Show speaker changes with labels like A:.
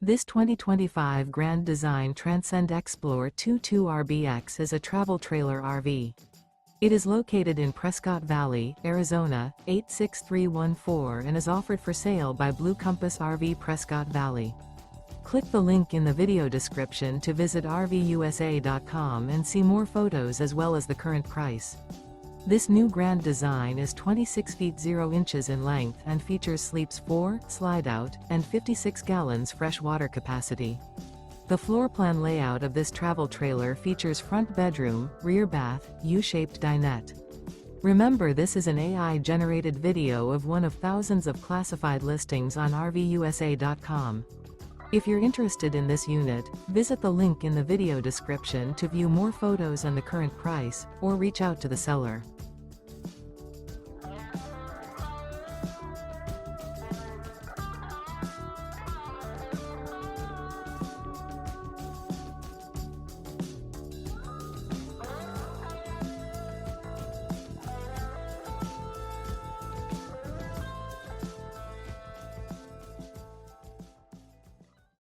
A: This 2025 Grand Design Transcend Xplor 22RBX is a travel trailer RV. It is located in Prescott Valley, Arizona, 86314 and is offered for sale by Blue Compass RV Prescott Valley. Click the link in the video description to visit RVUSA.com and see more photos as well as the current price. This new Grand Design is 26 feet 0 inches in length and features sleeps 4, Slideout, and 56 gallons fresh water capacity. The floor plan layout of this travel trailer features front bedroom, rear bath, U-shaped dinette. Remember, this is an AI-generated video of one of thousands of classified listings on RVUSA.com. If you're interested in this unit, visit the link in the video description to view more photos and the current price, or reach out to the seller.